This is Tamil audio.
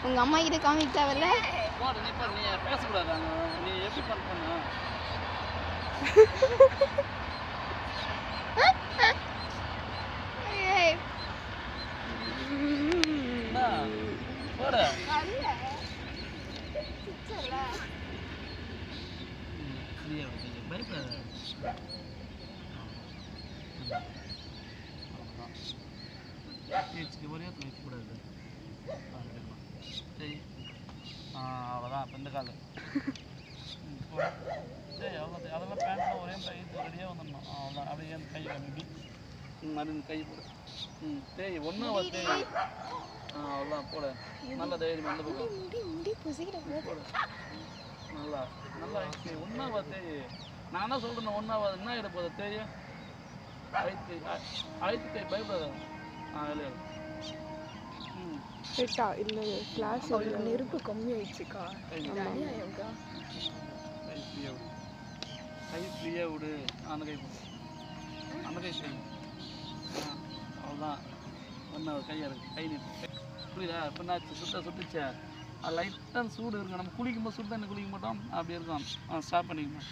உங்க அம்மா கிட்ட காமிக்க தேவையில்ல. போடு நீ போடு நீ பேசக்கூடாது நீ எப்படி பண்ண போடு பயப்படாத ஒரே வைக்கக்கூடாது சரி அவ்வளோதான் இப்போ இந்த கால் சரி அவ்வளோ அதெல்லாம் பேண்ட்லாம் ஒரே ரெடியாக வந்துடணும் அவ்வளோதான் அப்படியே கை கம்மி மருந்து கை போடு சரி ஒன்றும் தேய் அவ்வளோதான் போட நல்லா தைரியம் அந்த பக்கம் போடு நல்லா நல்லா ஆயிடுச்சு ஒன்றாவா தேய் நான் என்ன சொல்கிறேன் ஒன்றாவது என்ன எடுப்போது தேய் அழைத்து தேய் பயப்படாத வெளியே கேட்டா இல்ல கிளாஸ் நெருப்பு கம்மி ஆயிடுச்சுக்கா கை ஃப்ரீயாக விடு அந்த கை போடு அந்த கை செய்யும் அவ்வளோதான் ஒன்றா கையாக இருக்குது கை நீட்டு புரியுதா இப்போ என்னாச்சு சுட்டுச்சே அது லைட்டாக சூடு இருக்கும் நம்ம குளிக்கும்போது சுடு தண்ணி குளிக்க மாட்டோம் அப்படி இருக்கும் ஸ்டாப் பண்ணிக்கணும்